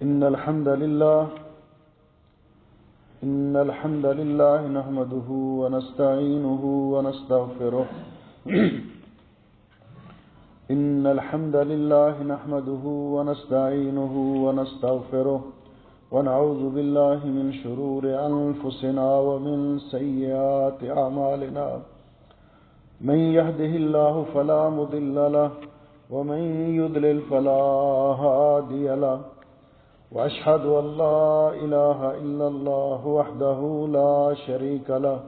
إن الحمد لله نحمده ونستعينه ونستغفره إن الحمد لله نحمده ونستعينه ونستغفره ونعوذ بالله من شرور أنفسنا ومن سيئات أعمالنا من يهده الله فلا مضل له ومن يضلل فلا هادي له وأشهد أن لا إله إلا الله وحده لا شريك له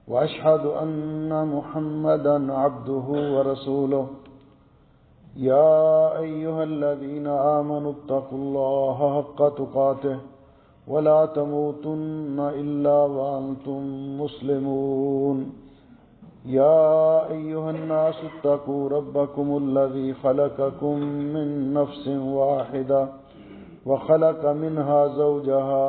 وأشهد أن محمدا عبده ورسوله يا أيها الذين آمنوا اتقوا الله حق تقاته ولا تموتن إلا وأنتم مسلمون يا أيها الناس اتقوا ربكم الذي خلقكم من نفس واحدة وخلق منها زوجها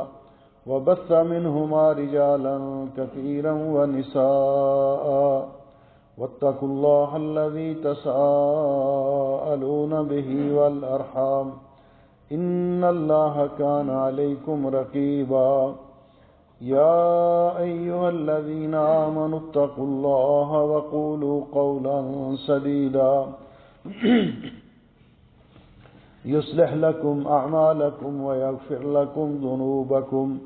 وبث منهما رجالا كثيرا ونساء واتقوا الله الذي تساءلون به والأرحام إن الله كان عليكم رقيبا يا أيها الذين آمنوا اتقوا الله وقولوا قولا سديدا يصلح لكم أعمالكم ويغفر لكم ذنوبكم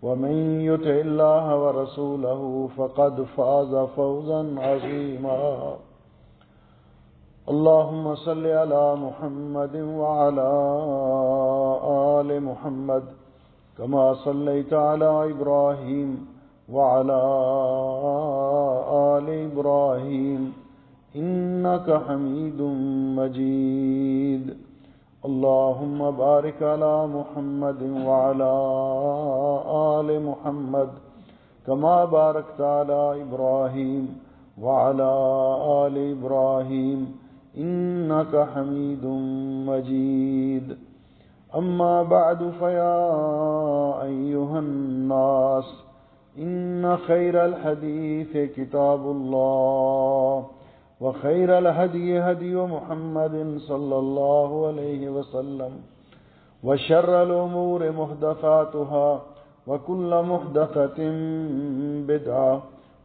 ومن يطع الله ورسوله فقد فاز فوزا عظيما اللهم صل على محمد وعلى آل محمد كما صليت على إبراهيم وعلى آل إبراهيم إنك حميد مجيد اللهم بارك على محمد وعلى آل محمد كما باركت على إبراهيم وعلى آل إبراهيم إنك حميد مجيد أما بعد فيا أيها الناس إن خير الحديث كتاب الله وخير الهدي هدي محمد صلى الله عليه وسلم وشر الأمور محدثاتها وكل محدثة بدعة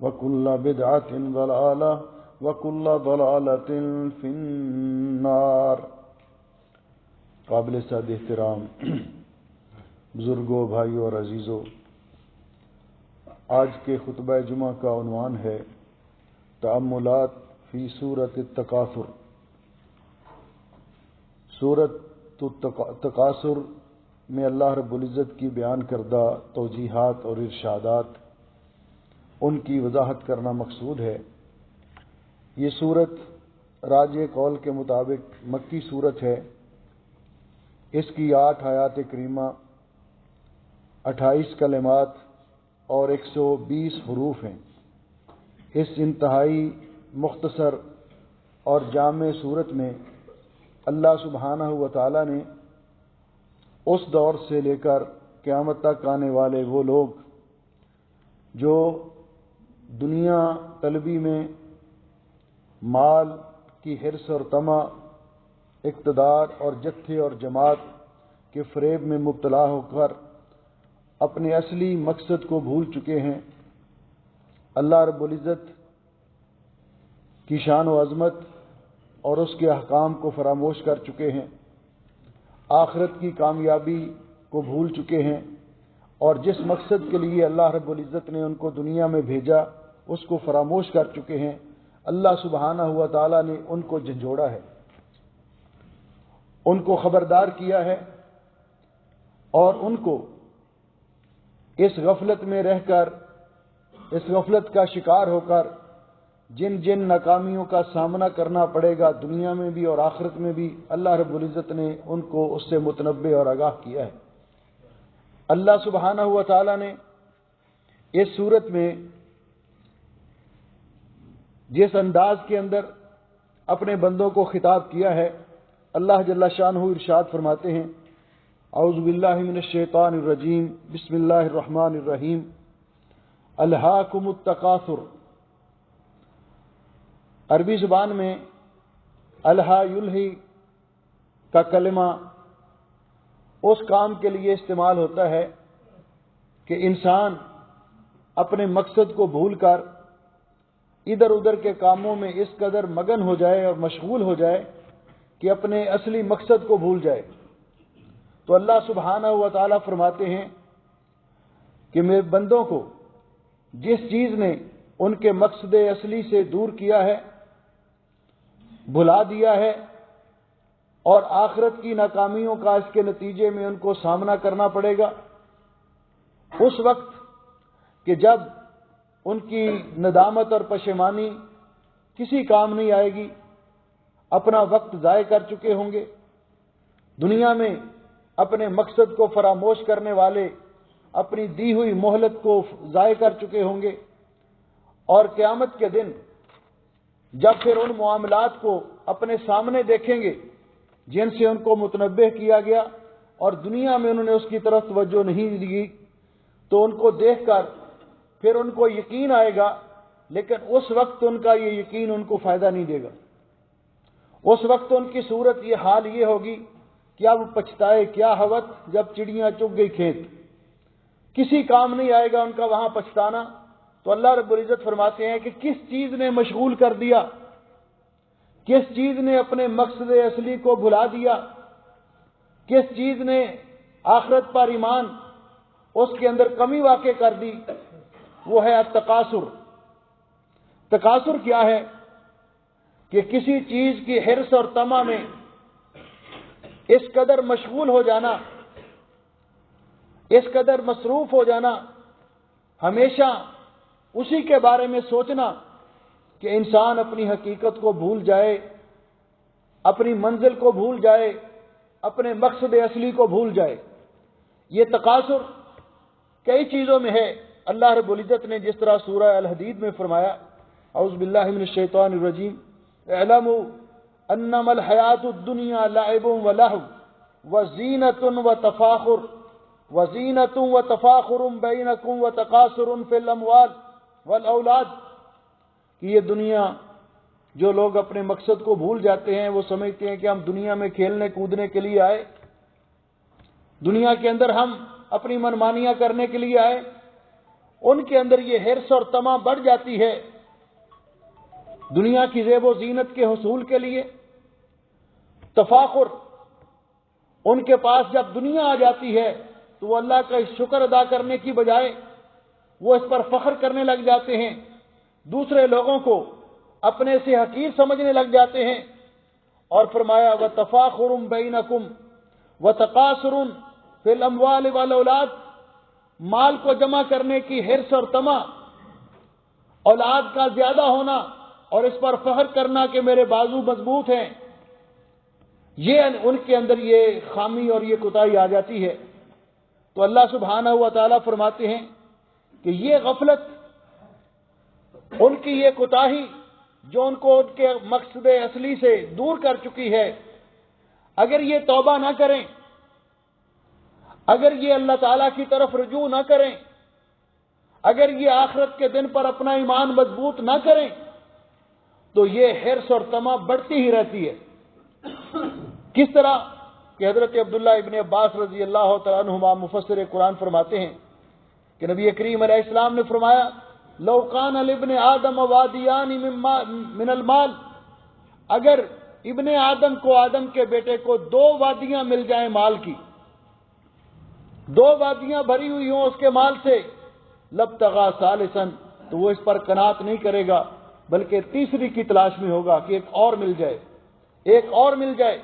وكل بدعة ضلالة وكل ضلالة في النار. قابل صد احترام بزرگوں، بھائیوں اور عزیزوں، آج کے خطبہ جمعہ کا عنوان ہے تأملات فی سورۃ التکاثر. سورۃ التکاثر میں اللہ رب العزت کی بیان کردہ توجیحات اور ارشادات، ان کی وضاحت کرنا مقصود ہے. یہ سورت راجح قول کے مطابق مکی سورت ہے. اس کی 8 آیات کریمہ، 28 کلمات اور 120 حروف ہیں. اس انتہائی مختصر اور جامع صورت میں اللہ سبحانہ و تعالی نے اس دور سے لے کر قیامت تک آنے والے وہ لوگ جو دنیا طلبی میں مال کی حرص اور طمع، اقتدار اور جتھے اور جماعت کے فریب میں مبتلا ہو کر اپنے اصلی مقصد کو بھول چکے ہیں، اللہ رب العزت کی شان و عظمت اور اس کے احکام کو فراموش کر چکے ہیں، آخرت کی کامیابی کو بھول چکے ہیں، اور جس مقصد کے لیے اللہ رب العزت نے ان کو دنیا میں بھیجا اس کو فراموش کر چکے ہیں. اللہ سبحانہ و تعالی نے ان کو جھنجھوڑا ہے، ان کو خبردار کیا ہے، اور ان کو اس غفلت میں رہ کر، اس غفلت کا شکار ہو کر جن جن ناکامیوں کا سامنا کرنا پڑے گا دنیا میں بھی اور آخرت میں بھی، اللہ رب العزت نے ان کو اس سے متنبہ اور آگاہ کیا ہے. اللہ سبحانہ و تعالی نے اس صورت میں جس انداز کے اندر اپنے بندوں کو خطاب کیا ہے، اللہ جل شانہ ارشاد فرماتے ہیں، اعوذ باللہ من الشیطان الرجیم، بسم اللہ الرحمن الرحیم، الہاکم التکاثر. عربی زبان میں الہا یلہی کا کلمہ اس کام کے لیے استعمال ہوتا ہے کہ انسان اپنے مقصد کو بھول کر ادھر ادھر کے کاموں میں اس قدر مگن ہو جائے اور مشغول ہو جائے کہ اپنے اصلی مقصد کو بھول جائے۔ تو اللہ سبحانہ و تعالیٰ فرماتے ہیں کہ میرے بندوں کو جس چیز نے ان کے مقصد اصلی سے دور کیا ہے، بھلا دیا ہے، اور آخرت کی ناکامیوں کا اس کے نتیجے میں ان کو سامنا کرنا پڑے گا، اس وقت کہ جب ان کی ندامت اور پشیمانی کسی کام نہیں آئے گی، اپنا وقت ضائع کر چکے ہوں گے، دنیا میں اپنے مقصد کو فراموش کرنے والے اپنی دی ہوئی مہلت کو ضائع کر چکے ہوں گے، اور قیامت کے دن جب پھر ان معاملات کو اپنے سامنے دیکھیں گے جن سے ان کو متنبہ کیا گیا اور دنیا میں انہوں نے اس کی طرف توجہ نہیں دی، تو ان کو دیکھ کر پھر ان کو یقین آئے گا، لیکن اس وقت ان کا یہ یقین ان کو فائدہ نہیں دے گا۔ اس وقت ان کی صورت یہ حال یہ ہوگی کہ اب پچھتائے کیا ہوت جب چڑیاں چگ گئی کھیت، کسی کام نہیں آئے گا ان کا وہاں پچھتانا۔ تو اللہ رب العزت فرماتے ہیں کہ کس چیز نے مشغول کر دیا، کس چیز نے اپنے مقصد اصلی کو بھلا دیا، کس چیز نے آخرت پر ایمان اس کے اندر کمی واقع کر دی، وہ ہے التکاثر۔ تکاثر کیا ہے؟ کہ کسی چیز کی حرص اور طمع میں اس قدر مشغول ہو جانا، اس قدر مصروف ہو جانا، ہمیشہ اسی کے بارے میں سوچنا کہ انسان اپنی حقیقت کو بھول جائے، اپنی منزل کو بھول جائے، اپنے مقصد اصلی کو بھول جائے۔ یہ تکاثر کئی چیزوں میں ہے۔ اللہ رب العزت نے جس طرح سورہ الحدید میں فرمایا، اعوذ باللہ من الشیطان الرجیم، اعلموا انما الحیات الدنیا لعب ولہو وزینۃ وتفاخر بینکم وتکاثر فی الاموال والاولاد، کہ یہ دنیا، جو لوگ اپنے مقصد کو بھول جاتے ہیں، وہ سمجھتے ہیں کہ ہم دنیا میں کھیلنے کودنے کے لیے آئے، دنیا کے اندر ہم اپنی منمانیاں کرنے کے لیے آئے، ان کے اندر یہ حرص اور طمع بڑھ جاتی ہے دنیا کی زیب و زینت کے حصول کے لیے۔ تفاخر، ان کے پاس جب دنیا آ جاتی ہے تو وہ اللہ کا شکر ادا کرنے کی بجائے وہ اس پر فخر کرنے لگ جاتے ہیں، دوسرے لوگوں کو اپنے سے حقیر سمجھنے لگ جاتے ہیں۔ اور فرمایا وَتَفَاخُرٌ بَيْنَكُمْ وَتَقَاصُرٌ فِي الْأَمْوَالِ وَالْأَوْلَادِ، مال کو جمع کرنے کی حرص اور طمع، اولاد کا زیادہ ہونا اور اس پر فخر کرنا کہ میرے بازو مضبوط ہیں، یہ ان کے اندر یہ خامی اور یہ کوتاہی آ جاتی ہے۔ تو اللہ سبحانہ و تعالیٰ فرماتے ہیں کہ یہ غفلت، ان کی یہ کوتاہی جو ان کو ان کے مقصد اصلی سے دور کر چکی ہے، اگر یہ توبہ نہ کریں، اگر یہ اللہ تعالیٰ کی طرف رجوع نہ کریں، اگر یہ آخرت کے دن پر اپنا ایمان مضبوط نہ کریں، تو یہ حرص اور طمع بڑھتی ہی رہتی ہے۔ کس طرح کہ حضرت عبداللہ ابن عباس رضی اللہ تعالیٰ عنہما مفسر قرآن فرماتے ہیں کہ نبی کریم علیہ السلام نے فرمایا لو کان لابن آدم وادیان من المال، اگر ابن آدم کو، آدم کے بیٹے کو 2 وادیاں مل جائیں مال کی، 2 وادیاں بھری ہوئی ہوں اس کے مال سے، لبتغى ثالثا، تو وہ اس پر قناعت نہیں کرے گا بلکہ تیسری کی تلاش میں ہوگا کہ ایک اور مل جائے، ایک اور مل جائے۔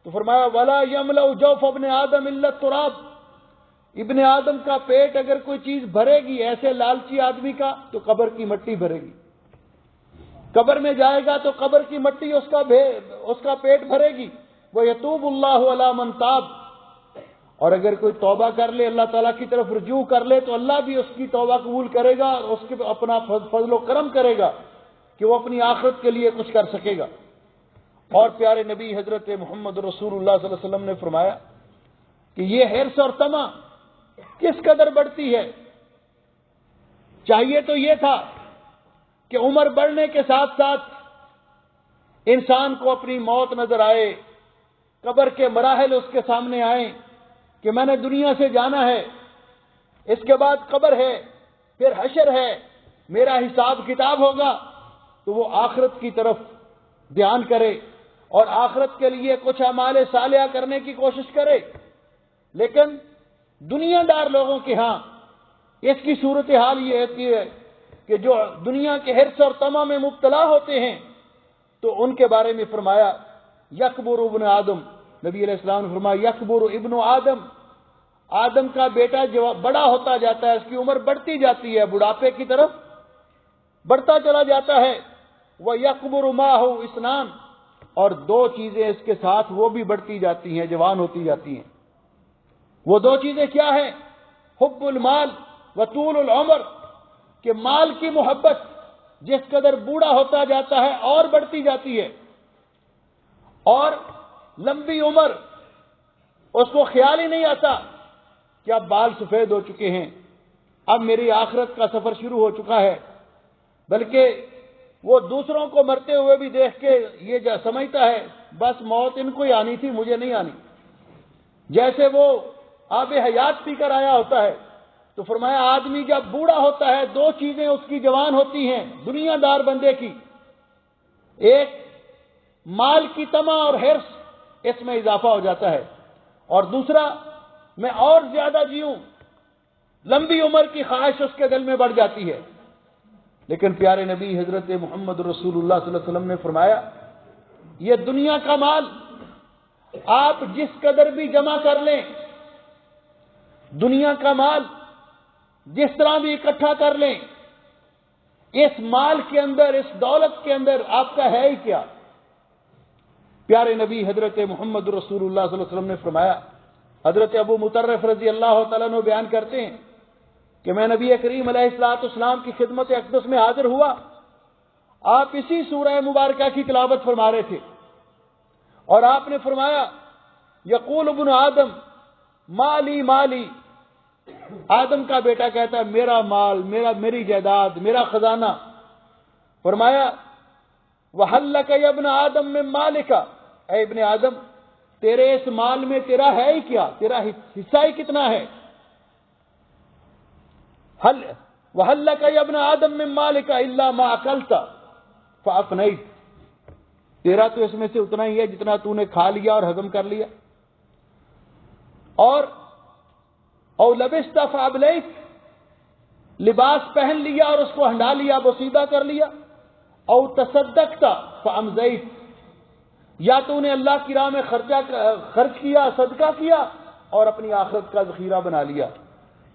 تو فرمایا ولا یملأ جوف ابن آدم الا التراب، ابن آدم کا پیٹ اگر کوئی چیز بھرے گی ایسے لالچی آدمی کا، تو قبر کی مٹی بھرے گی، قبر میں جائے گا تو قبر کی مٹی اس کا پیٹ بھرے گی۔ وَيَتُوبُ اللَّهُ عَلَى مَنْ تَابَ، اور اگر کوئی توبہ کر لے، اللہ تعالیٰ کی طرف رجوع کر لے، تو اللہ بھی اس کی توبہ قبول کرے گا اور اس کے اپنا فضل و کرم کرے گا کہ وہ اپنی آخرت کے لیے کچھ کر سکے گا۔ اور پیارے نبی حضرت محمد رسول اللہ صلی اللہ علیہ وسلم نے فرمایا کہ یہ حرص اور طمع کس قدر بڑھتی ہے۔ چاہیے تو یہ تھا کہ عمر بڑھنے کے ساتھ ساتھ انسان کو اپنی موت نظر آئے، قبر کے مراحل اس کے سامنے آئیں، کہ میں نے دنیا سے جانا ہے، اس کے بعد قبر ہے، پھر حشر ہے، میرا حساب کتاب ہوگا، تو وہ آخرت کی طرف دھیان کرے اور آخرت کے لیے کچھ اعمال صالحہ کرنے کی کوشش کرے۔ لیکن دنیا دار لوگوں کے ہاں اس کی صورتحال یہ ہوتی ہے کہ جو دنیا کے حرص اور طمع میں مبتلا ہوتے ہیں، تو ان کے بارے میں فرمایا یکبر ابن آدم، نبی علیہ السلام نے فرمایا یکبر ابن آدم، آدم کا بیٹا جو بڑا ہوتا جاتا ہے، اس کی عمر بڑھتی جاتی ہے، بڑھاپے کی طرف بڑھتا چلا جاتا ہے، وہ یکبر معہ اسنان، اور دو چیزیں اس کے ساتھ وہ بھی بڑھتی جاتی ہیں، جوان ہوتی جاتی ہیں۔ وہ دو چیزیں کیا ہیں؟ حب المال و طول العمر، کہ مال کی محبت جس قدر بوڑھا ہوتا جاتا ہے اور بڑھتی جاتی ہے، اور لمبی عمر، اس کو خیال ہی نہیں آتا کہ اب بال سفید ہو چکے ہیں، اب میری آخرت کا سفر شروع ہو چکا ہے، بلکہ وہ دوسروں کو مرتے ہوئے بھی دیکھ کے یہ سمجھتا ہے بس موت ان کو ہی آنی تھی، مجھے نہیں آنی۔ جیسے وہ آب حیات پی کر آیا ہوتا ہے، تو فرمایا آدمی جب بوڑھا ہوتا ہے دو چیزیں اس کی جوان ہوتی ہیں دنیا دار بندے کی، ایک مال کی طمع اور حرص، اس میں اضافہ ہو جاتا ہے، اور دوسرا میں اور زیادہ جیوں، لمبی عمر کی خواہش اس کے دل میں بڑھ جاتی ہے۔ لیکن پیارے نبی حضرت محمد رسول اللہ صلی اللہ علیہ وسلم نے فرمایا یہ دنیا کا مال آپ جس قدر بھی جمع کر لیں، دنیا کا مال جس طرح بھی اکٹھا کر لیں، اس مال کے اندر، اس دولت کے اندر آپ کا ہے ہی کیا؟ پیارے نبی حضرت محمد رسول اللہ صلی اللہ علیہ وسلم نے فرمایا، حضرت ابو مطرف رضی اللہ تعالیٰ عنہ بیان کرتے ہیں کہ میں نبی کریم علیہ الصلوۃ والسلام کی خدمت اقدس میں حاضر ہوا، آپ اسی سورہ مبارکہ کی تلاوت فرما رہے تھے، اور آپ نے فرمایا یقول ابن آدم مالی مالی، آدم کا بیٹا کہتا ہے میرا مال، میری جائیداد، میرا خزانہ۔ فرمایا وَهَلْ لَكَ يَا ابْنَ آدم مِّن مَالِكَ، اے ابن آدم تیرے اس مال میں تیرا ہے ہی کیا، تیرا حصہ ہی کتنا ہے؟ وَهَلْ لَكَ يَا ابْنَ آدم مِّن مَالِكَ إِلَّا مَا أَكَلْتَ فَأَفْنَيْتَ، تیرا تو اس میں سے اتنا ہی ہے جتنا تو نے کھا لیا اور ہضم کر لیا، اور او لبست فابلیت، لباس پہن لیا اور اس کو ہنڈا لیا، بوسیدہ کر لیا، او تصدقت فامضیت، یا تو نے اللہ کی راہ میں خرچ کیا، صدقہ کیا اور اپنی آخرت کا ذخیرہ بنا لیا،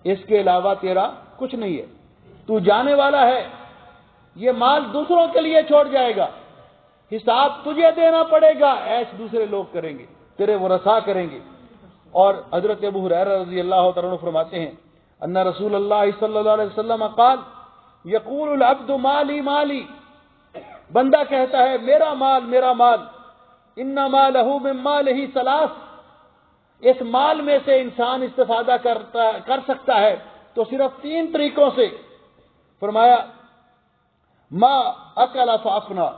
اس کے علاوہ تیرا کچھ نہیں ہے، تو جانے والا ہے، یہ مال دوسروں کے لیے چھوڑ جائے گا، حساب تجھے دینا پڑے گا، ایسے دوسرے لوگ کریں گے، تیرے ورثاء کریں گے۔ اور حضرت ابو ہریرہ رضی اللہ تعالیٰ عنہ فرماتے ہیں ان رسول اللہ صلی اللہ علیہ وسلم قال یقول العبد مالی مالی، بندہ کہتا ہے میرا مال میرا مال، انما له من مالہ ثلاث، اس مال میں سے انسان استفادہ کر سکتا ہے تو صرف تین طریقوں سے۔ فرمایا ما اکل فافنا،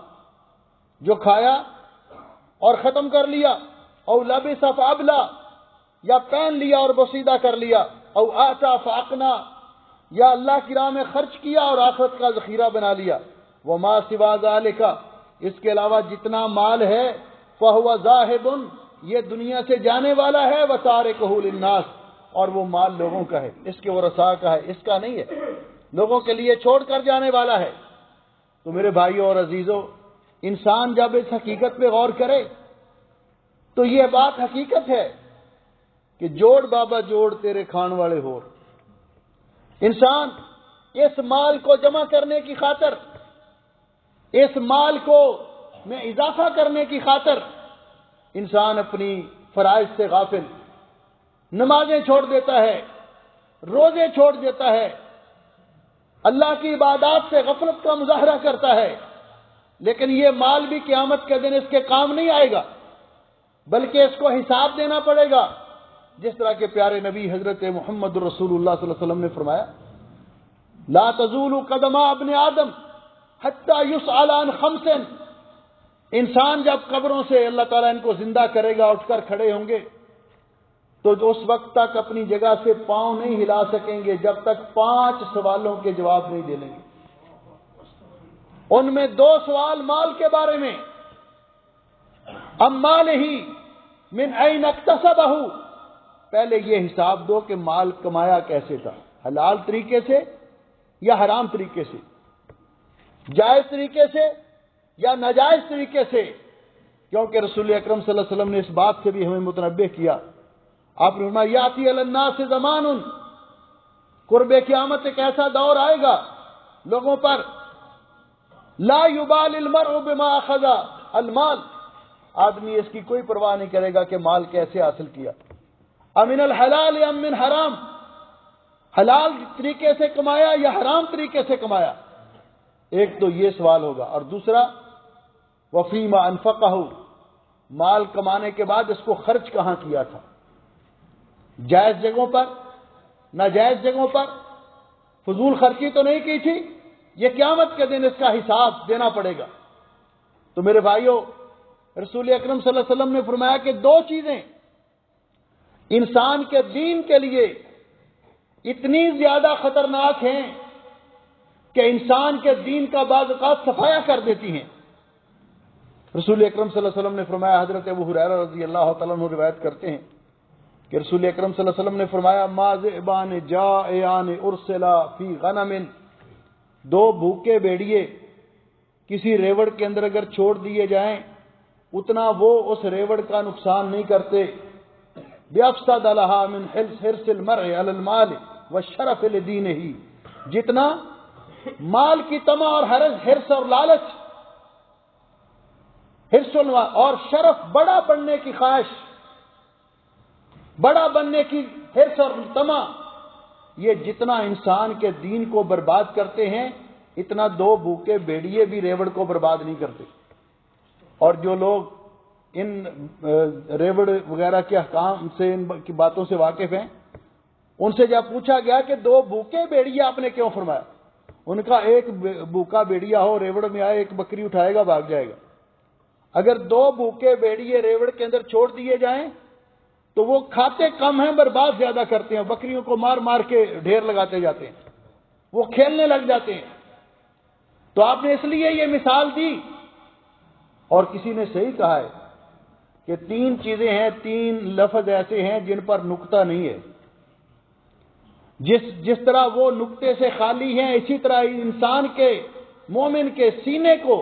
جو کھایا اور ختم کر لیا، او لبس فابلا، یا پہن لیا اور بوسیدہ کر لیا، او آتا فاقنا، یا اللہ کی راہ میں خرچ کیا اور آخرت کا ذخیرہ بنا لیا، وما سوا ذالک، اس کے علاوہ جتنا مال ہے، فہو ذاہب، یہ دنیا سے جانے والا ہے، وتارکہ للناس، اور وہ مال لوگوں کا ہے، اس کے ورثاء کا ہے، اس کا نہیں ہے، لوگوں کے لیے چھوڑ کر جانے والا ہے۔ تو میرے بھائیوں اور عزیزوں، انسان جب اس حقیقت پہ غور کرے تو یہ بات حقیقت ہے کہ جوڑ بابا جوڑ تیرے کھان والے ہو۔ انسان اس مال کو جمع کرنے کی خاطر، اس مال کو میں اضافہ کرنے کی خاطر انسان اپنی فرائض سے غافل، نمازیں چھوڑ دیتا ہے، روزے چھوڑ دیتا ہے، اللہ کی عبادات سے غفلت کا مظاہرہ کرتا ہے، لیکن یہ مال بھی قیامت کے دن اس کے کام نہیں آئے گا، بلکہ اس کو حساب دینا پڑے گا، جس طرح کے پیارے نبی حضرت محمد رسول اللہ صلی اللہ علیہ وسلم نے فرمایا لا تزول قدم ابن آدم حتی یسأل عن خمس، انسان جب قبروں سے اللہ تعالیٰ ان کو زندہ کرے گا، اٹھ کر کھڑے ہوں گے، تو اس وقت تک اپنی جگہ سے پاؤں نہیں ہلا سکیں گے جب تک 5 سوالوں کے جواب نہیں دے لیں گے۔ ان میں 2 سوال مال کے بارے میں، ام مالہ من این اکتسبہ، پہلے یہ حساب دو کہ مال کمایا کیسے تھا، حلال طریقے سے یا حرام طریقے سے، جائز طریقے سے یا ناجائز طریقے سے، کیونکہ رسول اکرم صلی اللہ علیہ وسلم نے اس بات سے بھی ہمیں متنبہ کیا۔ آپ نے فرمایا یاتی علی الناس زمان، قرب قیامت ایک ایسا دور آئے گا لوگوں پر، لا یبال المرء بما اخذ المال، آدمی اس کی کوئی پرواہ نہیں کرے گا کہ مال کیسے حاصل کیا، امن الحلال ام من حرام، حلال طریقے سے کمایا یا حرام طریقے سے کمایا۔ ایک تو یہ سوال ہوگا، اور دوسرا وفیما انفقہ، مال کمانے کے بعد اس کو خرچ کہاں کیا تھا، جائز جگہوں پر، ناجائز جگہوں پر، فضول خرچی تو نہیں کی تھی، یہ قیامت کے دن اس کا حساب دینا پڑے گا۔ تو میرے بھائیوں، رسول اکرم صلی اللہ علیہ وسلم نے فرمایا کہ 2 چیزیں انسان کے دین کے لیے اتنی زیادہ خطرناک ہیں کہ انسان کے دین کا بعض اوقات صفایا کر دیتی ہیں۔ رسول اکرم صلی اللہ علیہ وسلم نے فرمایا، حضرت ابو ہریرہ رضی اللہ تعالیٰ عنہ روایت کرتے ہیں کہ رسول اکرم صلی اللہ علیہ وسلم نے فرمایا ما ذئبان جائعان ارسلا فی غنم، 2 بھوکے بھیڑیے کسی ریوڑ کے اندر اگر چھوڑ دیے جائیں اتنا وہ اس ریوڑ کا نقصان نہیں کرتے، بیفسد لہا من حرص المرء علی المال والشرف لدینہ، جتنا مال کی طمع اور حرص اور لالچ، حرص اور شرف، بڑا بننے کی خواہش، بڑا بننے کی حرص اور طمع، یہ جتنا انسان کے دین کو برباد کرتے ہیں اتنا 2 بھوکے بھیڑیے بھی ریوڑ کو برباد نہیں کرتے۔ اور جو لوگ ان ریوڑ وغیرہ کے احکام سے، ان کی باتوں سے واقف ہیں، ان سے جب پوچھا گیا کہ 2 بھوکے بھیڑیا آپ نے کیوں فرمایا، ان کا ایک بھوکا بھیڑیا ہو ریوڑ میں آئے، ایک بکری اٹھائے گا بھاگ جائے گا، اگر 2 بھوکے بھیڑیے ریوڑ کے اندر چھوڑ دیے جائیں تو وہ کھاتے کم ہیں، برباد زیادہ کرتے ہیں، بکریوں کو مار مار کے ڈھیر لگاتے جاتے ہیں، وہ کھیلنے لگ جاتے ہیں۔ تو آپ نے اس لیے یہ مثال دی، اور کسی نے صحیح کہا ہے کہ 3 چیزیں ہیں، 3 لفظ ایسے ہیں جن پر نقطہ نہیں ہے، جس طرح وہ نقطے سے خالی ہیں اسی طرح انسان کے، مومن کے سینے کو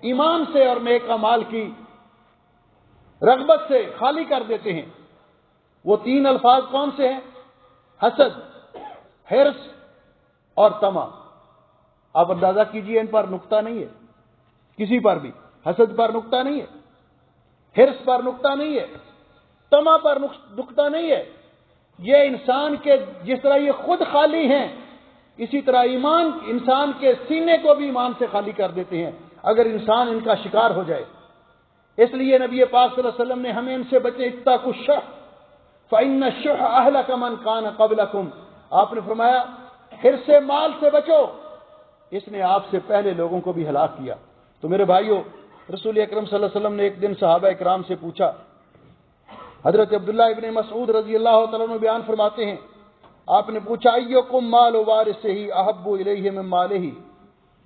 ایمان سے اور نیک اعمال کی رغبت سے خالی کر دیتے ہیں۔ وہ 3 الفاظ کون سے ہیں؟ حسد، حرص اور طمع۔ آپ اندازہ کیجئے ان پر نقطہ نہیں ہے، کسی پر بھی، حسد پر نقطہ نہیں ہے، حرص پر نقطہ نہیں ہے، طمع پر نقطہ نہیں ہے۔ یہ انسان کے، جس طرح یہ خود خالی ہیں اسی طرح ایمان انسان کے سینے کو بھی ایمان سے خالی کر دیتے ہیں اگر انسان ان کا شکار ہو جائے۔ اس لیے نبی پاک صلی اللہ علیہ وسلم نے ہمیں ان سے بچے، اتقوا الشح فإن الشح أهلك من كان قبلكم، آپ نے فرمایا حرص مال سے بچو، اس نے آپ سے پہلے لوگوں کو بھی ہلاک کیا۔ تو میرے بھائیوں، رسول اکرم صلی اللہ علیہ وسلم نے ایک دن صحابہ اکرام سے پوچھا، حضرت عبداللہ ابن مسعود رضی اللہ تعالیٰ عنہ بیان فرماتے ہیں، آپ نے پوچھا ایکم مال وارثہ احب الیہ من مالہ،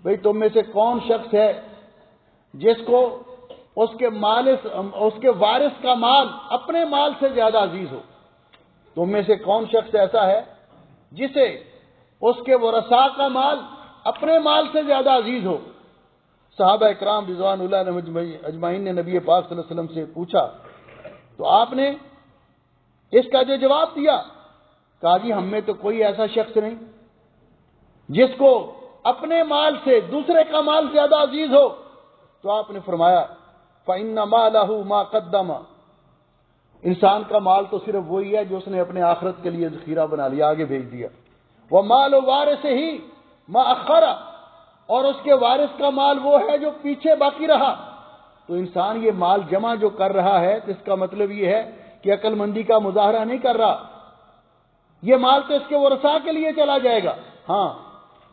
بھئی تم میں سے کون شخص ہے جس کو اس کے وارث کا مال اپنے مال سے زیادہ عزیز ہو؟ تم میں سے کون شخص ایسا ہے جسے اس کے ورثاء کا مال اپنے مال سے زیادہ عزیز ہو؟ صحابہ اکرام رضوان اللہ علیہم اجمعین نے نبی پاک صلی اللہ علیہ وسلم سے پوچھا، تو آپ نے اس کا جو جواب دیا، کہا جی ہم میں تو کوئی ایسا شخص نہیں جس کو اپنے مال سے دوسرے کا مال زیادہ عزیز ہو۔ تو آپ نے فرمایا فَإِنَّ مَالَهُ مَا قَدَّمَ، انسان کا مال تو صرف وہی ہے جو اس نے اپنے آخرت کے لیے ذخیرہ بنا لیا، آگے بھیج دیا۔ وَمَالُ وَارِثِهِ مَا أَخَّرَ، اور اس کے وارث کا مال وہ ہے جو پیچھے باقی رہا۔ تو انسان یہ مال جمع جو کر رہا ہے تو اس کا مطلب یہ ہے کہ عقل مندی کا مظاہرہ نہیں کر رہا، یہ مال تو اس کے ورثاء کے لیے چلا جائے گا۔ ہاں،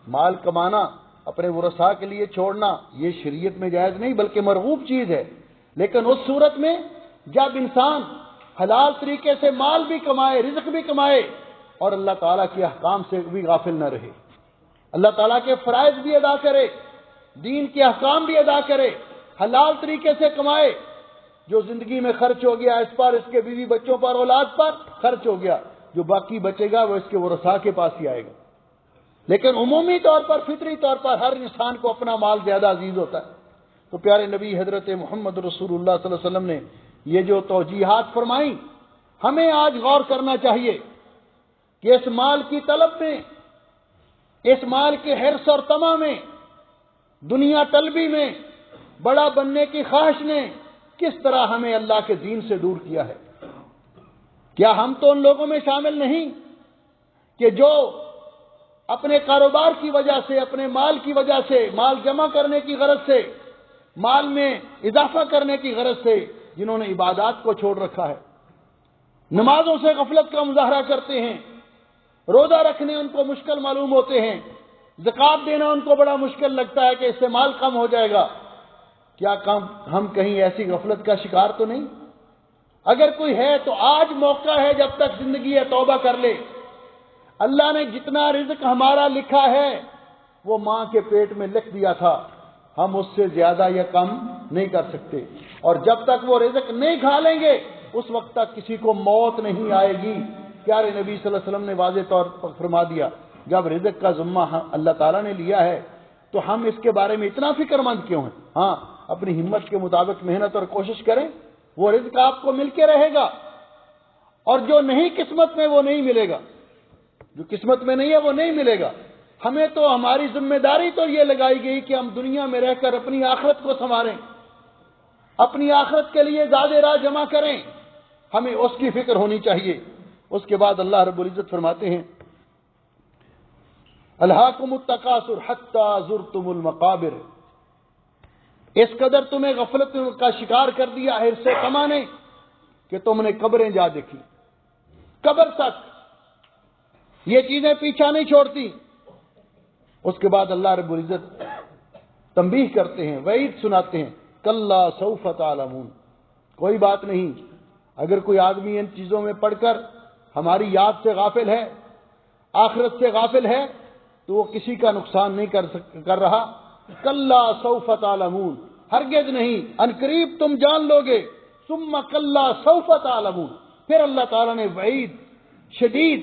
مال کمانا، اپنے ورثاء کے لیے چھوڑنا، یہ شریعت میں جائز نہیں بلکہ مرغوب چیز ہے، لیکن اس صورت میں جب انسان حلال طریقے سے مال بھی کمائے، رزق بھی کمائے، اور اللہ تعالیٰ کے احکام سے بھی غافل نہ رہے، اللہ تعالیٰ کے فرائض بھی ادا کرے، دین کے احکام بھی ادا کرے، حلال طریقے سے کمائے، جو زندگی میں خرچ ہو گیا اس پر، اس کے بیوی بچوں پر، اولاد پر خرچ ہو گیا، جو باقی بچے گا وہ اس کے ورثاء کے پاس ہی آئے گا۔ لیکن عمومی طور پر، فطری طور پر ہر انسان کو اپنا مال زیادہ عزیز ہوتا ہے۔ تو پیارے نبی حضرت محمد رسول اللہ صلی اللہ علیہ وسلم نے یہ جو توجیہات فرمائیں، ہمیں آج غور کرنا چاہیے کہ اس مال کی طلب میں، اس مال کے حرص اور طمع میں، دنیا طلبی میں، بڑا بننے کی خواہش نے کس طرح ہمیں اللہ کے دین سے دور کیا ہے۔ کیا ہم تو ان لوگوں میں شامل نہیں کہ جو اپنے کاروبار کی وجہ سے، اپنے مال کی وجہ سے، مال جمع کرنے کی غرض سے، مال میں اضافہ کرنے کی غرض سے، جنہوں نے عبادات کو چھوڑ رکھا ہے، نمازوں سے غفلت کا مظاہرہ کرتے ہیں، روزہ رکھنے ان کو مشکل معلوم ہوتے ہیں، زکوٰۃ دینا ان کو بڑا مشکل لگتا ہے کہ اس سے مال کم ہو جائے گا۔ کیا ہم کہیں ایسی غفلت کا شکار تو نہیں؟ اگر کوئی ہے تو آج موقع ہے، جب تک زندگی ہے توبہ کر لے۔ اللہ نے جتنا رزق ہمارا لکھا ہے وہ ماں کے پیٹ میں لکھ دیا تھا، ہم اس سے زیادہ یا کم نہیں کر سکتے، اور جب تک وہ رزق نہیں کھا لیں گے اس وقت تک کسی کو موت نہیں آئے گی۔ پیارے نبی صلی اللہ علیہ وسلم نے واضح طور پر فرما دیا، جب رزق کا ذمہ اللہ تعالیٰ نے لیا ہے تو ہم اس کے بارے میں اتنا فکر مند کیوں ہیں؟ ہاں، اپنی ہمت کے مطابق محنت اور کوشش کریں، وہ رزق آپ کو مل کے رہے گا، اور جو نہیں قسمت میں وہ نہیں ملے گا، جو قسمت میں نہیں ہے وہ نہیں ملے گا۔ ہمیں تو ہماری ذمہ داری تو یہ لگائی گئی کہ ہم دنیا میں رہ کر اپنی آخرت کو سنواریں، اپنی آخرت کے لیے زیادہ راہ جمع کریں، ہمیں اس کی فکر ہونی چاہیے۔ اس کے بعد اللہ رب العزت فرماتے ہیں، الہاکم التکاثر حتی زرتم المقابر، اس قدر تمہیں غفلت کا شکار کر دیا حرص طمع نے کہ تم نے قبریں جا دیکھی، قبر تک یہ چیزیں پیچھا نہیں چھوڑتی۔ اس کے بعد اللہ رب العزت تنبیہ کرتے ہیں، وعید سناتے ہیں، کلا سوف تعلمون، کوئی بات نہیں، اگر کوئی آدمی ان چیزوں میں پڑھ کر ہماری یاد سے غافل ہے، آخرت سے غافل ہے، تو وہ کسی کا نقصان نہیں کر رہا۔ کلا سوف تعلمون، ہرگز نہیں، ان قریب تم جان لو گے، ثم کلا سوف تعلمون، پھر اللہ تعالیٰ نے وعید شدید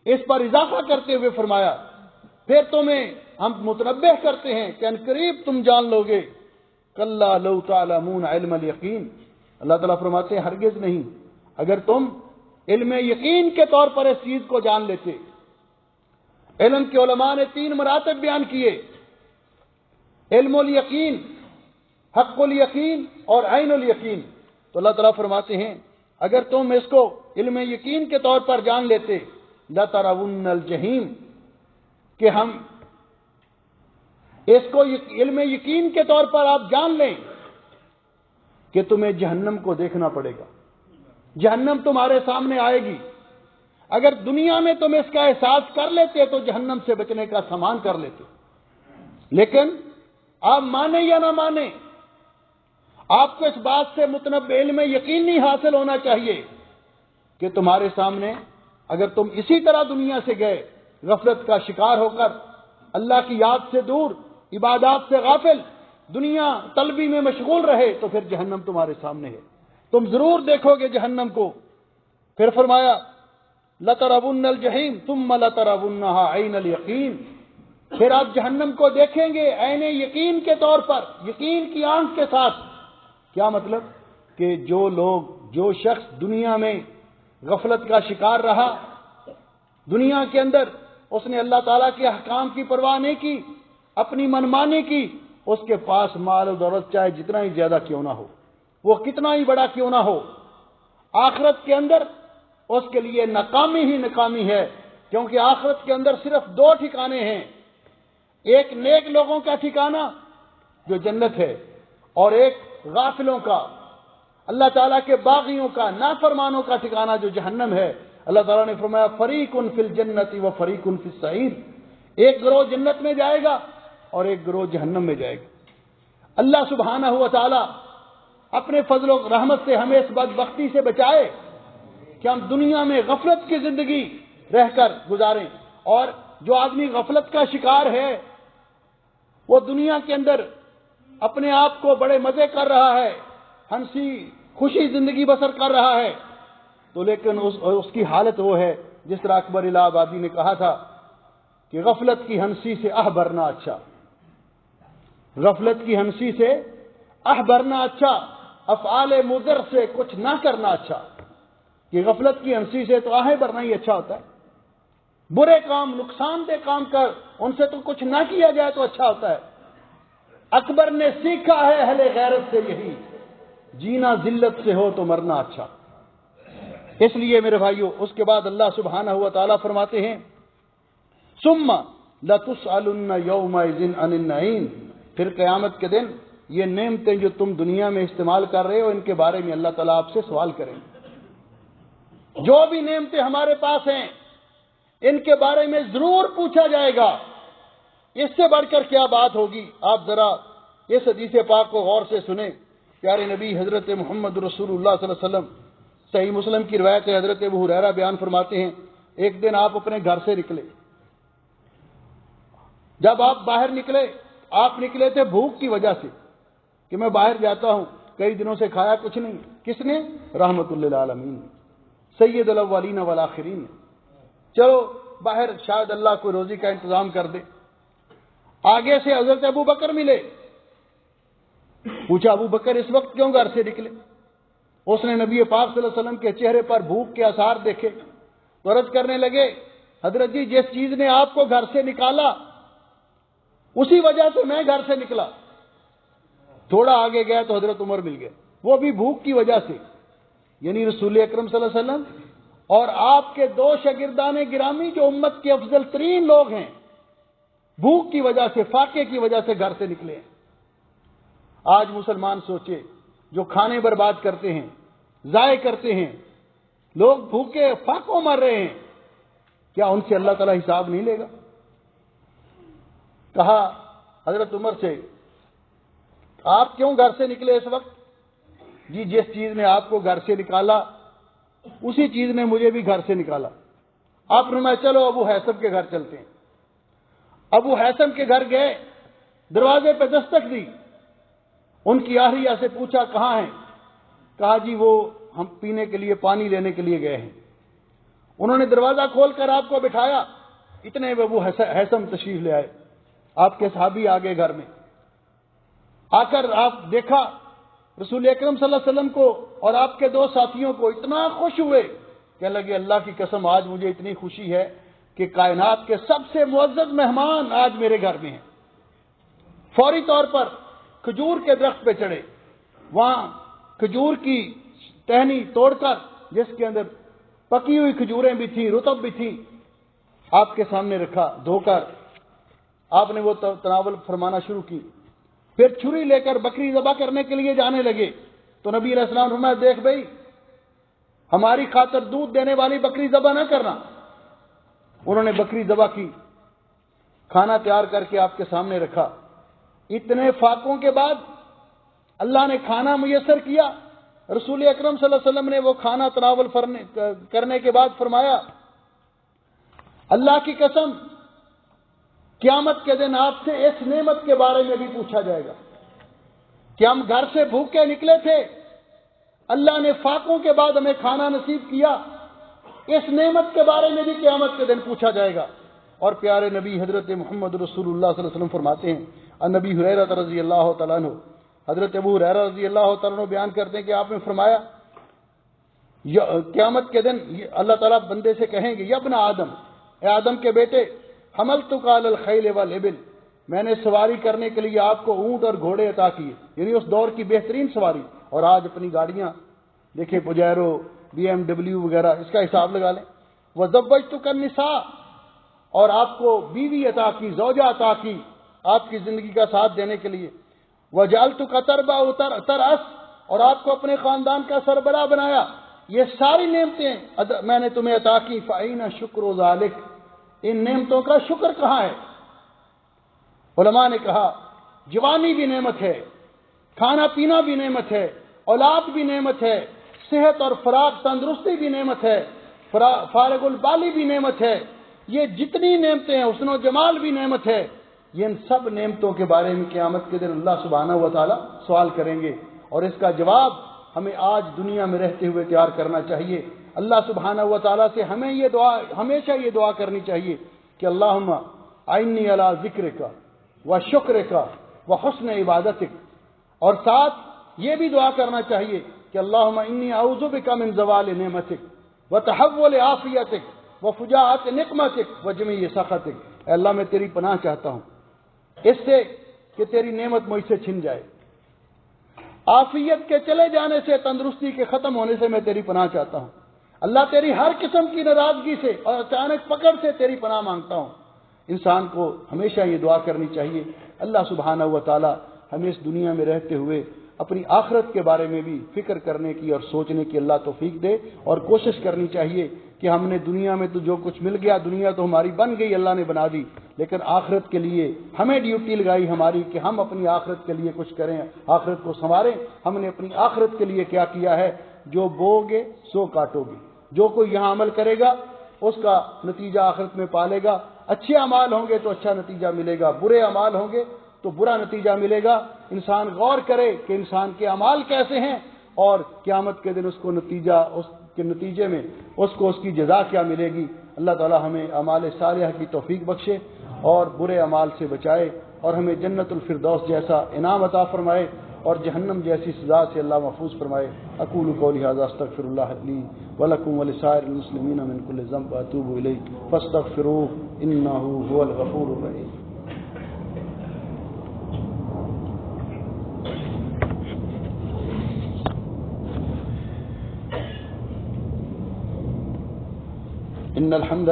اس پر اضافہ کرتے ہوئے فرمایا، پھر تمہیں ہم متنبہ کرتے ہیں کہ ان قریب تم جان لو گے، کلا لو تعلمون علم الیقین، اللہ تعالیٰ فرماتے ہیں ہرگز نہیں، اگر تم علم یقین کے طور پر اس چیز کو جان لیتے۔ علم کے علماء نے 3 مراتب بیان کیے، علم الیقین، حق الیقین اور عین الیقین۔ تو اللہ تعالیٰ فرماتے ہیں اگر تم اس کو علم یقین کے طور پر جان لیتے، لَتَرَوُنَّ الْجَحِيمَ، کہ ہم اس کو علم یقین کے طور پر آپ جان لیں کہ تمہیں جہنم کو دیکھنا پڑے گا، جہنم تمہارے سامنے آئے گی۔ اگر دنیا میں تم اس کا احساس کر لیتے تو جہنم سے بچنے کا سامان کر لیتے، لیکن آپ مانیں یا نہ مانیں، آپ کو اس بات سے متنبع علم یقینی حاصل ہونا چاہیے کہ تمہارے سامنے اگر تم اسی طرح دنیا سے گئے، غفلت کا شکار ہو کر، اللہ کی یاد سے دور، عبادات سے غافل، دنیا طلبی میں مشغول رہے، تو پھر جہنم تمہارے سامنے ہے، تم ضرور دیکھو گے جہنم کو۔ پھر فرمایا لَتَرَوُنَّ الْجَحِيمَ ثُمَّ لَتَرَوُنَّهَا عَيْنَ الْيَقِينِ، پھر آپ جہنم کو دیکھیں گے عین یقین کے طور پر، یقین کی آنکھ کے ساتھ۔ کیا مطلب؟ کہ جو شخص دنیا میں غفلت کا شکار رہا، دنیا کے اندر اس نے اللہ تعالیٰ کے احکام کی پرواہ نہیں کی، اپنی منمانی کی، اس کے پاس مال و دولت چاہے جتنا ہی زیادہ کیوں نہ ہو، وہ کتنا ہی بڑا کیوں نہ ہو، آخرت کے اندر اس کے لیے ناکامی ہی ناکامی ہے، کیونکہ آخرت کے اندر صرف 2 ٹھکانے ہیں، ایک نیک لوگوں کا ٹھکانہ جو جنت ہے، اور ایک غافلوں کا، اللہ تعالیٰ کے باغیوں کا، نافرمانوں کا ٹھکانہ جو جہنم ہے۔ اللہ تعالیٰ نے فرمایا فریقٌ فی الجنت و فریقٌ فی السعیر، ایک گروہ جنت میں جائے گا اور ایک گروہ جہنم میں جائے گا۔ اللہ سبحانہ و تعالیٰ اپنے فضل و رحمت سے ہمیں اس بدبختی سے بچائے کہ ہم دنیا میں غفلت کی زندگی رہ کر گزاریں، اور جو آدمی غفلت کا شکار ہے وہ دنیا کے اندر اپنے آپ کو بڑے مزے کر رہا ہے، ہنسی خوشی زندگی بسر کر رہا ہے، تو لیکن اس کی حالت وہ ہے جس طرح اکبر الہ آبادی نے کہا تھا کہ غفلت کی ہنسی سے بھرنا اچھا، غفلت کی ہنسی سے بھرنا اچھا، افعال مضر سے کچھ نہ کرنا اچھا۔ کہ غفلت کی ہنسی سے تو بھرنا ہی اچھا ہوتا ہے، برے کام نقصان دہ کام کر ان سے تو کچھ نہ کیا جائے تو اچھا ہوتا ہے۔ اکبر نے سیکھا ہے اہل غیرت سے یہی، جینا ذلت سے ہو تو مرنا اچھا۔ اس لیے میرے بھائیوں اس کے بعد اللہ سبحانہ و تعالیٰ فرماتے ہیں ثم لتسألن یومئذ عن النعیم، پھر قیامت کے دن یہ نعمتیں جو تم دنیا میں استعمال کر رہے ہو ان کے بارے میں اللہ تعالیٰ آپ سے سوال کریں گے۔ جو بھی نعمتیں ہمارے پاس ہیں ان کے بارے میں ضرور پوچھا جائے گا، اس سے بڑھ کر کیا بات ہوگی؟ آپ ذرا اس حدیث پاک کو غور سے سنیں۔ پیارے نبی حضرت محمد رسول اللہ صلی اللہ علیہ وسلم، صحیح مسلم کی روایت ہے، حضرت ابو ہریرہ بیان فرماتے ہیں ایک دن آپ اپنے گھر سے نکلے، جب آپ باہر نکلے آپ نکلے تھے بھوک کی وجہ سے کہ میں باہر جاتا ہوں، کئی دنوں سے کھایا کچھ نہیں۔ کس نے؟ رحمت للعالمین سید الاولین والآخرین۔ چلو باہر شاید اللہ کوئی روزی کا انتظام کر دے۔ آگے سے حضرت ابو بکر ملے، پوچھا ابو بکر اس وقت کیوں گھر سے نکلے؟ اس نے نبی پاک صلی اللہ علیہ وسلم کے چہرے پر بھوک کے آثار دیکھے تو عرض کرنے لگے حضرت جی جس چیز نے آپ کو گھر سے نکالا اسی وجہ سے میں گھر سے نکلا۔ تھوڑا آگے گیا تو حضرت عمر مل گئے، وہ بھی بھوک کی وجہ سے، یعنی رسول اکرم صلی اللہ علیہ وسلم اور آپ کے دو شاگردان گرامی جو امت کے افضل ترین لوگ ہیں، بھوک کی وجہ سے فاقے کی وجہ سے گھر سے نکلے ہیں۔ آج مسلمان سوچے جو کھانے برباد کرتے ہیں، ضائع کرتے ہیں، لوگ بھوکے فاقوں مر رہے ہیں، کیا ان سے اللہ تعالیٰ حساب نہیں لے گا؟ کہا حضرت عمر سے آپ کیوں گھر سے نکلے اس وقت؟ جی جس چیز نے آپ کو گھر سے نکالا اسی چیز نے مجھے بھی گھر سے نکالا۔ آپ نے میں چلو ابو حیثم کے گھر چلتے ہیں۔ ابو حیثم کے گھر گئے، دروازے پہ دستک دی، ان کی اہلیہ سے پوچھا کہاں ہیں؟ کہا جی وہ ہم پینے کے لیے پانی لینے کے لیے گئے ہیں۔ انہوں نے دروازہ کھول کر آپ کو بٹھایا، اتنے میں ابو حیثم تشریف لے آئے، آپ کے صحابی آگے گھر میں آ کر آپ دیکھا رسول اکرم صلی اللہ علیہ وسلم کو اور آپ کے دو ساتھیوں کو، اتنا خوش ہوئے کہ لگے اللہ کی قسم آج مجھے اتنی خوشی ہے کہ کائنات کے سب سے معزز مہمان آج میرے گھر میں ہیں۔ فوری طور پر کھجور کے درخت پہ چڑھے، وہاں کھجور کی ٹہنی توڑ کر جس کے اندر پکی ہوئی کھجوریں بھی تھیں، رطب بھی تھیں، آپ کے سامنے رکھا، دھو کر آپ نے وہ تناول فرمانا شروع کی۔ پھر چھری لے کر بکری ذبح کرنے کے لیے جانے لگے تو نبی علیہ السلام فرمایا دیکھ بھائی ہماری خاطر دودھ دینے والی بکری ذبح نہ کرنا۔ انہوں نے بکری ذبح کی، کھانا تیار کر کے آپ کے سامنے رکھا۔ اتنے فاقوں کے بعد اللہ نے کھانا میسر کیا۔ رسول اکرم صلی اللہ علیہ وسلم نے وہ کھانا تناول کرنے کے بعد فرمایا اللہ کی قسم قیامت کے دن آپ سے اس نعمت کے بارے میں بھی پوچھا جائے گا کہ ہم گھر سے بھوکے نکلے تھے، اللہ نے فاقوں کے بعد ہمیں کھانا نصیب کیا، اس نعمت کے بارے میں بھی قیامت کے دن پوچھا جائے گا۔ اور پیارے نبی حضرت محمد رسول اللہ صلی اللہ علیہ وسلم فرماتے ہیں، نبی ہریرہ رضی اللہ تعالیٰ عنہ، حضرت ابو ہریرہ رضی اللہ تعالیٰ عنہ بیان کرتے ہیں کہ آپ نے فرمایا قیامت کے دن اللہ تعالیٰ بندے سے کہیں گے یا ابن آدم، اے آدم کے بیٹے، حملتک علی الخیل والابل، میں نے سواری کرنے کے لیے آپ کو اونٹ اور گھوڑے عطا کیے، یعنی اس دور کی بہترین سواری، اور آج اپنی گاڑیاں دیکھیں پجیرو BMW وغیرہ، اس کا حساب لگا لیں۔ وزوجتک النساء، اور آپ کو بیوی عطا کی، زوجہ عطا کی آپ کی زندگی کا ساتھ دینے کے لیے۔ وجعلتک تربع ترأس، اور آپ کو اپنے خاندان کا سربراہ بنایا۔ یہ ساری نعمتیں میں نے تمہیں عطا کی، فأین شکر ذالک، ان نعمتوں کا شکر کہاں ہے؟ علماء نے کہا جوانی بھی نعمت ہے، کھانا پینا بھی نعمت ہے، اولاد بھی نعمت ہے، صحت اور فراغ تندرستی بھی نعمت ہے، فارغ البالی بھی نعمت ہے، یہ جتنی نعمتیں ہیں، حسن و جمال بھی نعمت ہے، یہ ان سب نعمتوں کے بارے میں قیامت کے دن اللہ سبحانہ و تعالی سوال کریں گے، اور اس کا جواب ہمیں آج دنیا میں رہتے ہوئے تیار کرنا چاہیے۔ اللہ سبحانہ و تعالیٰ سے ہمیں یہ دعا، ہمیشہ یہ دعا کرنی چاہیے کہ اللہم اعنی علی ذکرک و شکرک و حسن عبادتک، اور ساتھ یہ بھی دعا کرنا چاہیے کہ اللہم انی اعوذ بک من زوال نعمتک و تحول عافیتک و فجاعت نقمتک و جمیع سخطک۔ اے اللہ میں تیری پناہ چاہتا ہوں اس سے کہ تیری نعمت مجھ سے چھن جائے، عافیت کے چلے جانے سے، تندرستی کے ختم ہونے سے میں تیری پناہ چاہتا ہوں۔ اللہ تیری ہر قسم کی ناراضگی سے اور اچانک پکڑ سے تیری پناہ مانگتا ہوں۔ انسان کو ہمیشہ یہ دعا کرنی چاہیے۔ اللہ سبحانہ و تعالی ہمیں اس دنیا میں رہتے ہوئے اپنی آخرت کے بارے میں بھی فکر کرنے کی اور سوچنے کی اللہ توفیق دے، اور کوشش کرنی چاہیے کہ ہم نے دنیا میں تو جو کچھ مل گیا، دنیا تو ہماری بن گئی، اللہ نے بنا دی، لیکن آخرت کے لیے ہمیں ڈیوٹی لگائی ہماری کہ ہم اپنی آخرت کے لیے کچھ کریں، آخرت کو سنواریں۔ ہم نے اپنی آخرت کے لیے کیا کیا ہے؟ جو بو گے سو کاٹو گے۔ جو کوئی یہاں عمل کرے گا اس کا نتیجہ آخرت میں پالے گا۔ اچھے اعمال ہوں گے تو اچھا نتیجہ ملے گا، برے اعمال ہوں گے تو برا نتیجہ ملے گا۔ انسان غور کرے کہ انسان کے اعمال کیسے ہیں، اور قیامت کے دن اس کو نتیجہ، اس کے نتیجے میں اس کو اس کی جزا کیا ملے گی۔ اللہ تعالی ہمیں اعمال صالحہ کی توفیق بخشے اور برے اعمال سے بچائے، اور ہمیں جنت الفردوس جیسا انعام عطا فرمائے اور جہنم جیسی سزا سے اللہ محفوظ فرمائے۔ اقول قولی ھذا استغفر اللہ لی ولکم ولسائر المسلمین من کل ذنب واتوب الیہ فاستغفروہ انہ ھو الغفور الرحیم۔ ان الحمد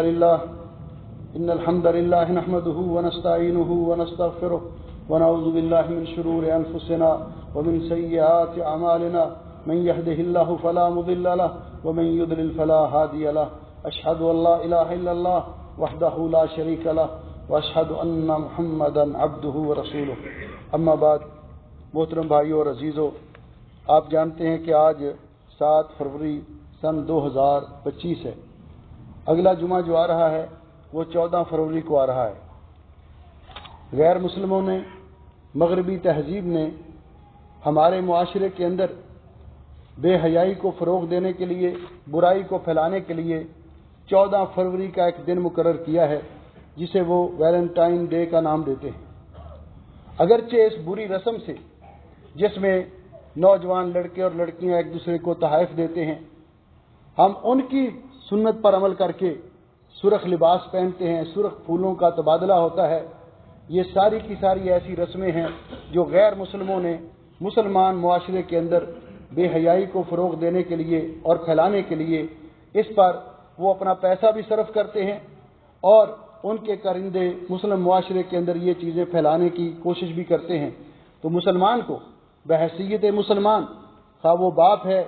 لله نحمده ونستعينه ونستغفره ونعوذ بالله من شرور انفسنا ومن سيئات اعمالنا، من يهده الله فلا مضل له ومن يضلل فلا هادي له، اشهد ان لا اله الا الله وحده لا شريك له واشهد ان محمدا عبده ورسوله۔ اما بعد، محترم بھائیو اور عزیزو، آپ جانتے ہیں کہ آج 7 فروری سن 2025 ہے۔ اگلا جمعہ جو آ رہا ہے وہ 14 فروری کو آ رہا ہے۔ غیر مسلموں نے، مغربی تہذیب نے ہمارے معاشرے کے اندر بے حیائی کو فروغ دینے کے لیے، برائی کو پھیلانے کے لیے 14 فروری کا ایک دن مقرر کیا ہے جسے وہ ویلنٹائن ڈے کا نام دیتے ہیں۔ اگرچہ اس بری رسم سے، جس میں نوجوان لڑکے اور لڑکیاں ایک دوسرے کو تحائف دیتے ہیں، ہم ان کی سنت پر عمل کر کے سرخ لباس پہنتے ہیں، سرخ پھولوں کا تبادلہ ہوتا ہے، یہ ساری کی ساری ایسی رسمیں ہیں جو غیر مسلموں نے مسلمان معاشرے کے اندر بے حیائی کو فروغ دینے کے لیے اور پھیلانے کے لیے اس پر وہ اپنا پیسہ بھی صرف کرتے ہیں، اور ان کے کرندے مسلم معاشرے کے اندر یہ چیزیں پھیلانے کی کوشش بھی کرتے ہیں۔ تو مسلمان کو بحیثیت مسلمان، خواہ وہ باپ ہے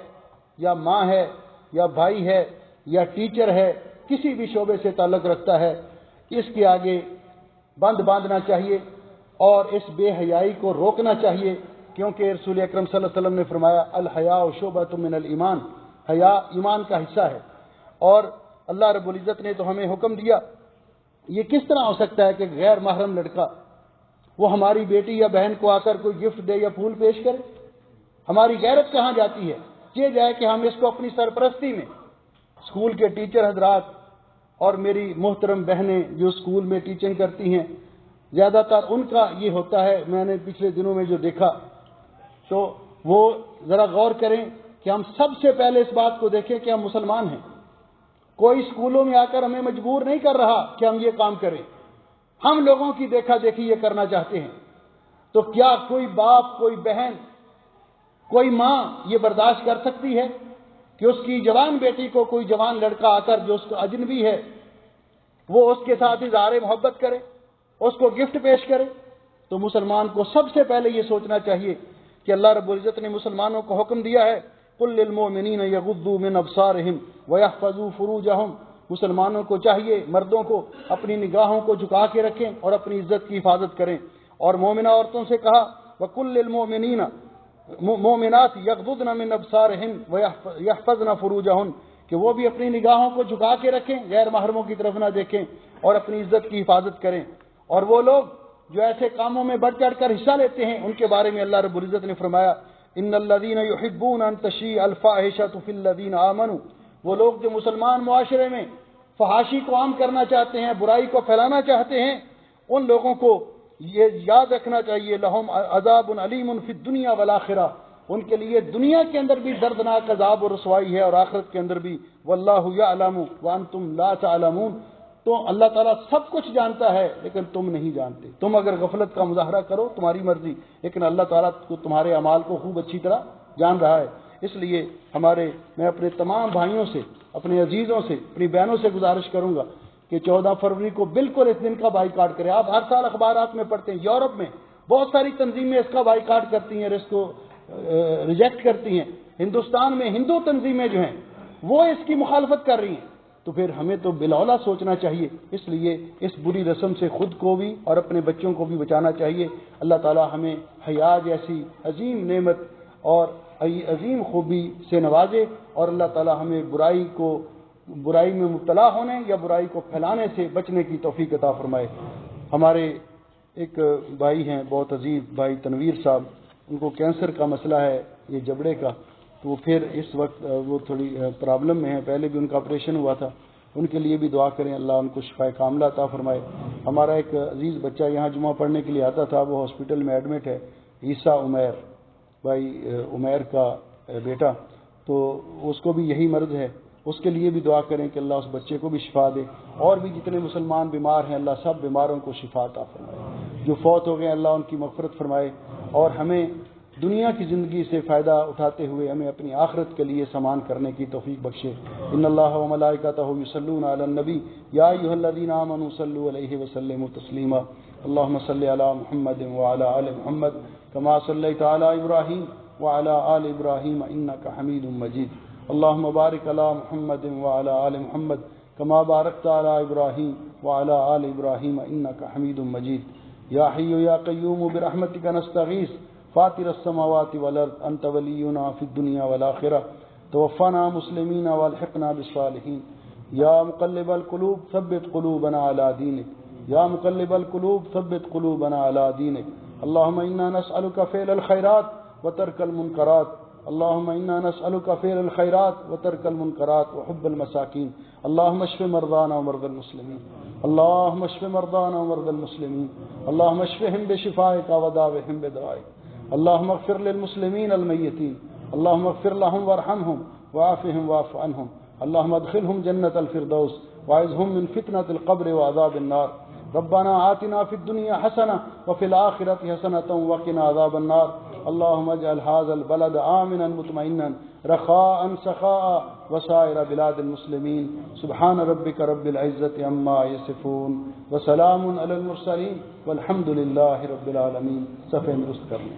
یا ماں ہے یا بھائی ہے یا ٹیچر ہے، کسی بھی شعبے سے تعلق رکھتا ہے، اس کے آگے بند باندھنا چاہیے اور اس بے حیائی کو روکنا چاہیے، کیونکہ رسول اکرم صلی اللہ علیہ وسلم نے فرمایا الحیاء شعبۃ من الایمان، حیا ایمان کا حصہ ہے۔ اور اللہ رب العزت نے تو ہمیں حکم دیا، یہ کس طرح ہو سکتا ہے کہ غیر محرم لڑکا وہ ہماری بیٹی یا بہن کو آ کر کوئی گفٹ دے یا پھول پیش کرے؟ ہماری غیرت کہاں جاتی ہے؟ یہ جائے کہ ہم اس کو اپنی سرپرستی میں، اسکول کے ٹیچر حضرات اور میری محترم بہنیں جو اسکول میں ٹیچنگ کرتی ہیں، زیادہ تر ان کا یہ ہوتا ہے، میں نے پچھلے دنوں میں جو دیکھا، تو وہ ذرا غور کریں کہ ہم سب سے پہلے اس بات کو دیکھیں کہ ہم مسلمان ہیں۔ کوئی اسکولوں میں آ کر ہمیں مجبور نہیں کر رہا کہ ہم یہ کام کریں، ہم لوگوں کی دیکھا دیکھی یہ کرنا چاہتے ہیں۔ تو کیا کوئی باپ، کوئی بہن، کوئی ماں یہ برداشت کر سکتی ہے کہ اس کی جوان بیٹی کو کوئی جوان لڑکا آ کر جو اس کا اجنبی ہے وہ اس کے ساتھ اظہار محبت کرے، اس کو گفٹ پیش کرے؟ تو مسلمان کو سب سے پہلے یہ سوچنا چاہیے کہ اللہ رب العزت نے مسلمانوں کو حکم دیا ہے قل للمؤمنین یغضوا من ابصارہم ویحفظوا فروجہم، مسلمانوں کو چاہیے، مردوں کو اپنی نگاہوں کو جھکا کے رکھیں اور اپنی عزت کی حفاظت کریں۔ اور مومنہ عورتوں سے کہا وقل للمؤمنین مومنات یغضضن من ابصارہن ویحفظن فروجہن، کہ وہ بھی اپنی نگاہوں کو جھکا کے رکھیں، غیر محرموں کی طرف نہ دیکھیں اور اپنی عزت کی حفاظت کریں۔ اور وہ لوگ جو ایسے کاموں میں بڑھ چڑھ کر حصہ لیتے ہیں ان کے بارے میں اللہ رب العزت نے فرمایا ان الذین یحبون ان تشیع الفاحشۃ فی الذین آمنوا، وہ لوگ جو مسلمان معاشرے میں فحاشی کو عام کرنا چاہتے ہیں، برائی کو پھیلانا چاہتے ہیں، ان لوگوں کو یہ یاد رکھنا چاہیے لہم عذاب علیم فی الدنیا والآخرہ، ان کے لیے دنیا کے اندر بھی دردناک عذاب و رسوائی ہے اور آخرت کے اندر بھی، واللہ یعلم وانتم لا تعلمون، تو اللہ تعالیٰ سب کچھ جانتا ہے لیکن تم نہیں جانتے۔ تم اگر غفلت کا مظاہرہ کرو تمہاری مرضی، لیکن اللہ تعالیٰ کو تمہارے اعمال کو خوب اچھی طرح جان رہا ہے۔ اس لیے میں اپنے تمام بھائیوں سے، اپنے عزیزوں سے، اپنی بہنوں سے گزارش کروں گا کہ 14 فروری کو بالکل اس دن کا بائیکاٹ کریں۔ آپ ہر سال اخبارات میں پڑھتے ہیں یورپ میں بہت ساری تنظیمیں اس کا بائیکاٹ کرتی ہیں اور اس کو ریجیکٹ کرتی ہیں۔ ہندوستان میں ہندو تنظیمیں جو ہیں وہ اس کی مخالفت کر رہی ہیں، تو پھر ہمیں تو بالاولیٰ سوچنا چاہیے۔ اس لیے اس بری رسم سے خود کو بھی اور اپنے بچوں کو بھی بچانا چاہیے۔ اللہ تعالیٰ ہمیں حیا جیسی عظیم نعمت اور عظیم خوبی سے نوازے، اور اللہ تعالیٰ ہمیں برائی میں مبتلا ہونے یا برائی کو پھیلانے سے بچنے کی توفیق عطا فرمائے۔ ہمارے ایک بھائی ہیں بہت عزیز بھائی تنویر صاحب، ان کو کینسر کا مسئلہ ہے، یہ جبڑے کا، تو پھر اس وقت وہ تھوڑی پرابلم میں ہیں، پہلے بھی ان کا آپریشن ہوا تھا، ان کے لیے بھی دعا کریں اللہ ان کو شفائے کاملہ عطا فرمائے۔ ہمارا ایک عزیز بچہ یہاں جمعہ پڑھنے کے لیے آتا تھا، وہ ہاسپٹل میں ایڈمٹ ہے، عیسیٰ عمیر، بھائی عمیر کا بیٹا، تو اس کو بھی یہی مرض ہے، اس کے لیے بھی دعا کریں کہ اللہ اس بچے کو بھی شفا دے، اور بھی جتنے مسلمان بیمار ہیں اللہ سب بیماروں کو شفا عطا فرمائے، جو فوت ہو گئے اللہ ان کی مغفرت فرمائے، اور ہمیں دنیا کی زندگی سے فائدہ اٹھاتے ہوئے ہمیں اپنی آخرت کے لیے سامان کرنے کی توفیق بخشے۔ ان اللہ و ملائکتہ یصلون علی النبی یا ایھا الذین آمنوا صلوا علیہ وسلموا تسلیما اللهم صل علی محمد وعلی آل محمد کما صلیت علی ابراہیم وعلی آل ابراہیم انک حمید مجید اللهم بارک علی محمد وعلی آل محمد کما بارکت علی ابراہیم وعلی آل ابراہیم انک حمید مجید یا حی یا قیوم برحمتک نستغیث فاطر السماوات والارض انت ولینا فی الدنیا والآخرہ توفنا مسلمین والحقنا بالصالحین یا مقلب القلوب ثبت قلوبنا علی دینک یا مقلب القلوب ثبت قلوبنا علی دینک اللهم انا نسألک فعل الخیرات وترک المنکرات اللهم انا نسألک فعل الخیرات وترک المنکرات وحب المساکین اللهم اشف مرضانا ومرضى المسلمین اللهم اشف مرضانا ومرضى المسلمین اللهم اشفهم بشفائک وداوهم بدوائک اللهم اغفر للمسلمين الميتين اللهم اغفر لهم وارحمهم وعافهم واعف عنهم اللهم ادخلهم جنة الفردوس واعذهم من فتنة القبر وعذاب النار ربنا آتنا في الدنيا حسنة وفي الآخرة حسنة وقنا عذاب النار اللهم اجعل هذا البلد آمنا مطمئنا رخاء سخاء وسائر بلاد المسلمين سبحان ربك رب العزة عما يصفون وسلام على المرسلين والحمد لله رب العالمين۔ صفحہ درست کرنے